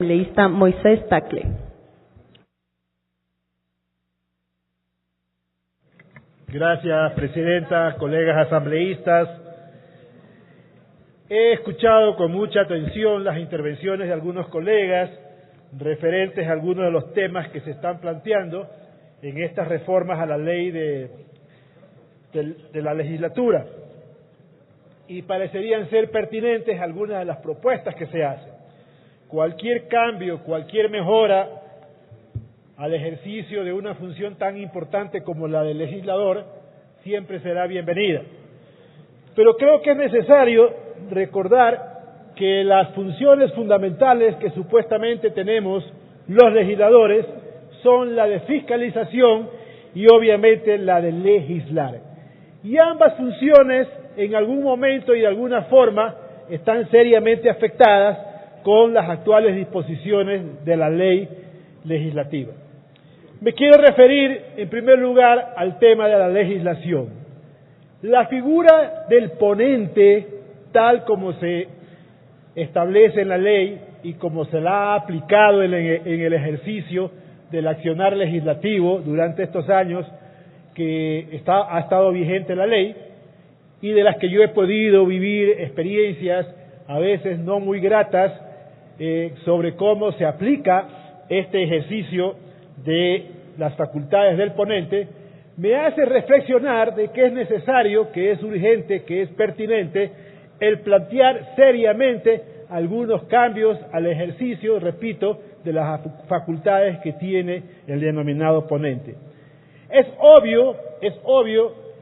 Asambleísta Moisés Tagle. Gracias, presidenta, colegas asambleístas. He escuchado con mucha atención las intervenciones de algunos colegas referentes a algunos de los temas que se están planteando en estas reformas a la ley de la legislatura. Y parecerían ser pertinentes algunas de las propuestas que se hacen. Cualquier cambio, cualquier mejora al ejercicio de una función tan importante como la del legislador, siempre será bienvenida. Pero creo que es necesario recordar que las funciones fundamentales que supuestamente tenemos los legisladores son la de fiscalización y obviamente la de legislar. Y ambas funciones en algún momento y de alguna forma están seriamente afectadas con las actuales disposiciones de la ley legislativa. Me quiero referir en primer lugar al tema de la legislación. La figura del ponente, tal como se establece en la ley y como se la ha aplicado en el ejercicio del accionar legislativo durante estos años que ha estado vigente la ley y de las que yo he podido vivir experiencias a veces no muy gratas sobre cómo se aplica este ejercicio de las facultades del ponente, me hace reflexionar de que es necesario, que es urgente, que es pertinente el plantear seriamente algunos cambios al ejercicio, repito, de las facultades que tiene el denominado ponente. Es obvio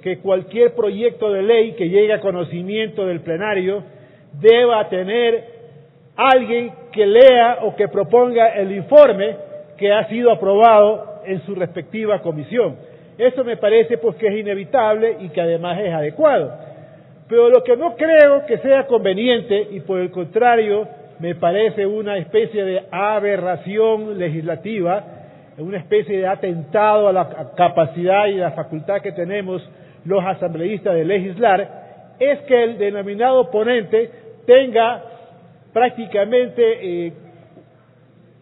que cualquier proyecto de ley que llegue a conocimiento del plenario deba tener alguien que lea o que proponga el informe que ha sido aprobado en su respectiva comisión. Eso me parece pues que es inevitable y que además es adecuado. Pero lo que no creo que sea conveniente y por el contrario me parece una especie de aberración legislativa, una especie de atentado a la capacidad y la facultad que tenemos los asambleístas de legislar, es que el denominado ponente tenga prácticamente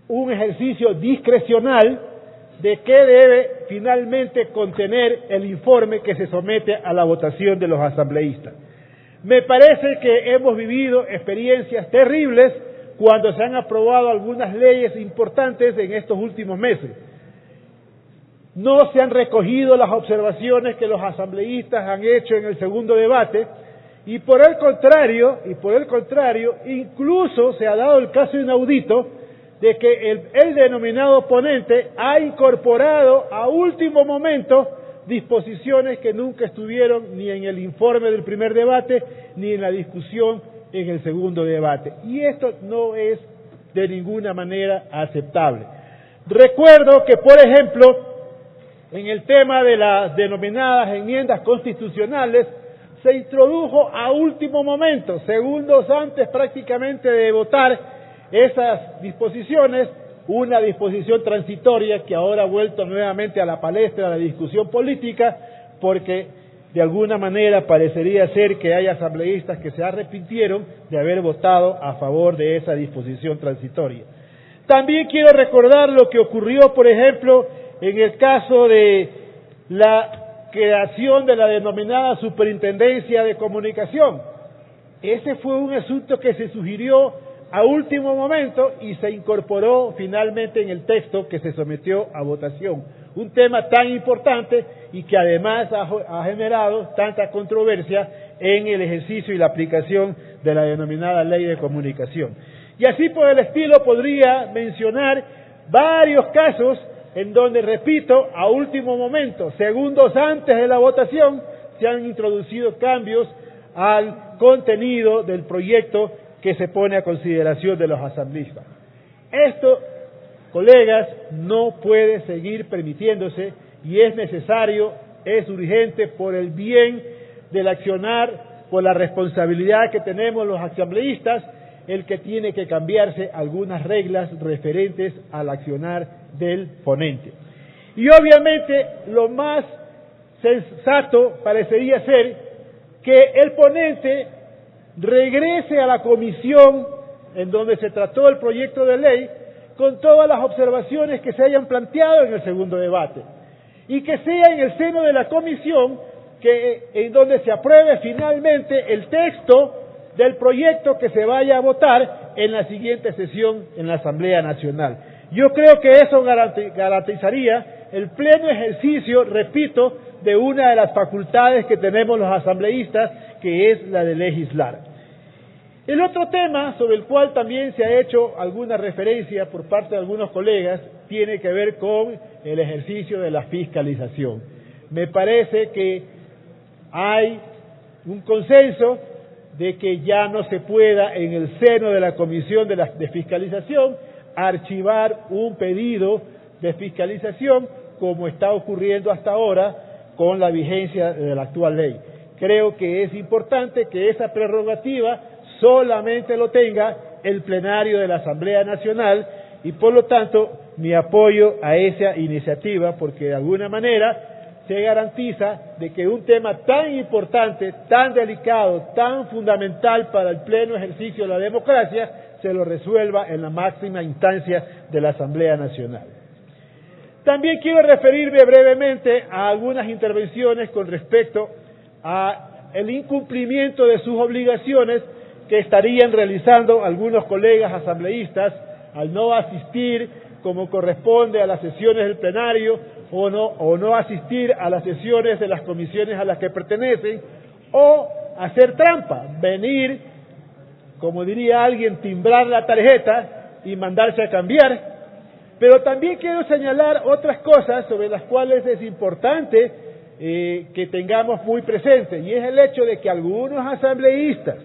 un ejercicio discrecional de qué debe finalmente contener el informe que se somete a la votación de los asambleístas. Me parece que hemos vivido experiencias terribles cuando se han aprobado algunas leyes importantes en estos últimos meses. No se han recogido las observaciones que los asambleístas han hecho en el segundo debate y por el contrario, incluso se ha dado el caso inaudito de que el denominado ponente ha incorporado a último momento disposiciones que nunca estuvieron ni en el informe del primer debate ni en la discusión en el segundo debate. Y esto no es de ninguna manera aceptable. Recuerdo que, por ejemplo, en el tema de las denominadas enmiendas constitucionales, se introdujo a último momento, segundos antes prácticamente de votar esas disposiciones, una disposición transitoria que ahora ha vuelto nuevamente a la palestra de la discusión política, porque de alguna manera parecería ser que hay asambleístas que se arrepintieron de haber votado a favor de esa disposición transitoria. También quiero recordar lo que ocurrió, por ejemplo, en el caso de la creación de la denominada Superintendencia de Comunicación. Ese fue un asunto que se sugirió a último momento y se incorporó finalmente en el texto que se sometió a votación. Un tema tan importante y que además ha generado tanta controversia en el ejercicio y la aplicación de la denominada Ley de Comunicación. Y así por el estilo podría mencionar varios casos en donde, repito, a último momento, segundos antes de la votación, se han introducido cambios al contenido del proyecto que se pone a consideración de los asambleístas. Esto, colegas, no puede seguir permitiéndose y es necesario, es urgente por el bien del accionar, por la responsabilidad que tenemos los asambleístas, el que tiene que cambiarse algunas reglas referentes al accionar del ponente. Y obviamente lo más sensato parecería ser que el ponente regrese a la comisión en donde se trató el proyecto de ley con todas las observaciones que se hayan planteado en el segundo debate, y que sea en el seno de la comisión en donde se apruebe finalmente el texto del proyecto que se vaya a votar en la siguiente sesión en la Asamblea Nacional. Yo creo que eso garantizaría el pleno ejercicio, repito, de una de las facultades que tenemos los asambleístas, que es la de legislar. El otro tema sobre el cual también se ha hecho alguna referencia por parte de algunos colegas tiene que ver con el ejercicio de la fiscalización. Me parece que hay un consenso de que ya no se pueda en el seno de la Comisión de Fiscalización archivar un pedido de fiscalización como está ocurriendo hasta ahora con la vigencia de la actual ley. Creo que es importante que esa prerrogativa solamente lo tenga el plenario de la Asamblea Nacional y por lo tanto mi apoyo a esa iniciativa, porque de alguna manera se garantiza de que un tema tan importante, tan delicado, tan fundamental para el pleno ejercicio de la democracia se lo resuelva en la máxima instancia de la Asamblea Nacional. También quiero referirme brevemente a algunas intervenciones con respecto a el incumplimiento de sus obligaciones que estarían realizando algunos colegas asambleístas al no asistir como corresponde a las sesiones del plenario o no asistir a las sesiones de las comisiones a las que pertenecen, o hacer trampa, venir, como diría alguien, timbrar la tarjeta y mandarse a cambiar. Pero también quiero señalar otras cosas sobre las cuales es importante que tengamos muy presente, y es el hecho de que algunos asambleístas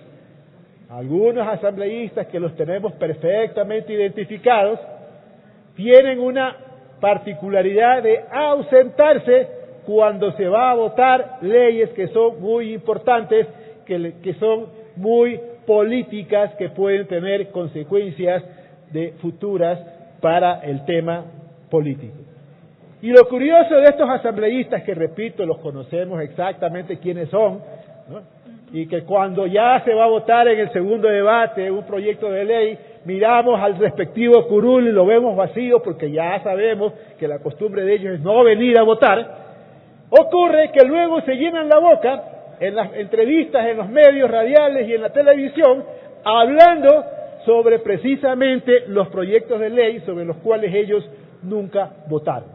que los tenemos perfectamente identificados, tienen una particularidad de ausentarse cuando se va a votar leyes que son muy importantes, que son muy políticas, que pueden tener consecuencias futuras para el tema político. Y lo curioso de estos asambleístas, que repito, los conocemos exactamente quiénes son, ¿no? Y que cuando ya se va a votar en el segundo debate un proyecto de ley, miramos al respectivo curul y lo vemos vacío porque ya sabemos que la costumbre de ellos es no venir a votar. Ocurre que luego se llenan la boca en las entrevistas en los medios radiales y en la televisión hablando sobre precisamente los proyectos de ley sobre los cuales ellos nunca votaron.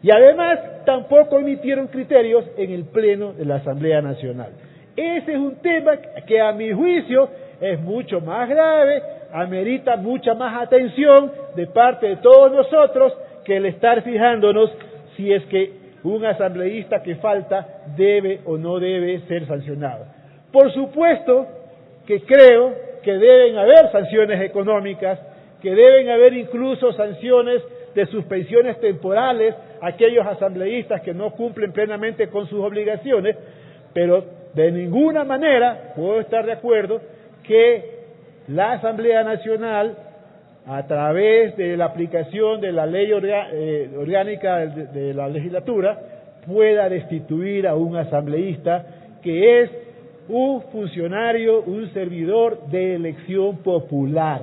Y además tampoco emitieron criterios en el Pleno de la Asamblea Nacional. Ese es un tema que a mi juicio es mucho más grave, amerita mucha más atención de parte de todos nosotros que el estar fijándonos si es que un asambleísta que falta debe o no debe ser sancionado. Por supuesto que creo que deben haber sanciones económicas, que deben haber incluso sanciones de suspensiones temporales a aquellos asambleístas que no cumplen plenamente con sus obligaciones, pero de ninguna manera puedo estar de acuerdo que la Asamblea Nacional, a través de la aplicación de la ley orgánica de la legislatura, pueda destituir a un asambleísta que es un funcionario, un servidor de elección popular,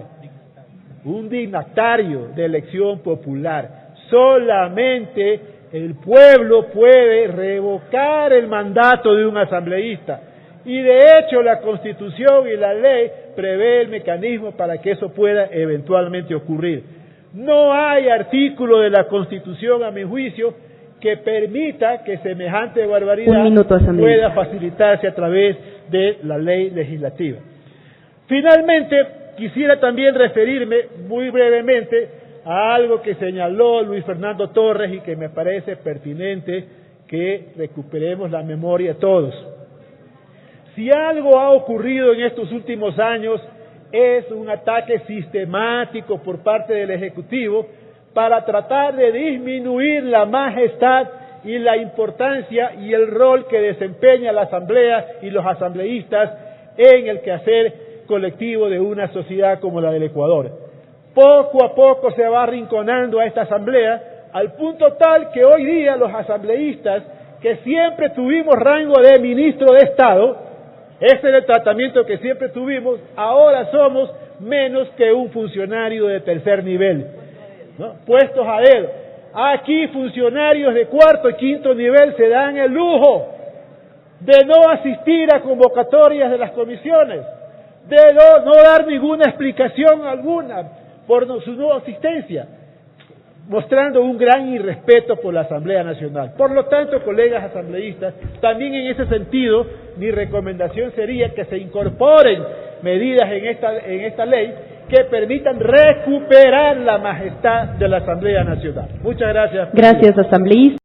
un dignatario de elección popular. Solamente el pueblo puede revocar el mandato de un asambleísta, y de hecho la Constitución y la ley prevé el mecanismo para que eso pueda eventualmente ocurrir. No hay artículo de la Constitución, a mi juicio, que permita que semejante barbaridad pueda facilitarse a través de la ley legislativa. Finalmente, quisiera también referirme muy brevemente a algo que señaló Luis Fernando Torres y que me parece pertinente que recuperemos la memoria todos. Si algo ha ocurrido en estos últimos años es un ataque sistemático por parte del Ejecutivo para tratar de disminuir la majestad y la importancia y el rol que desempeña la Asamblea y los asambleístas en el quehacer colectivo de una sociedad como la del Ecuador. Poco a poco se va arrinconando a esta Asamblea, al punto tal que hoy día los asambleístas, que siempre tuvimos rango de ministro de Estado, ese es el tratamiento que siempre tuvimos, ahora somos menos que un funcionario de tercer nivel. ¿no? Puestos a dedo. Aquí funcionarios de cuarto y quinto nivel se dan el lujo de no asistir a convocatorias de las comisiones, de no dar ninguna explicación alguna por su no asistencia, mostrando un gran irrespeto por la Asamblea Nacional. Por lo tanto, colegas asambleístas, también en ese sentido, mi recomendación sería que se incorporen medidas en esta ley que permitan recuperar la majestad de la Asamblea Nacional. Muchas gracias. Gracias, asambleísta.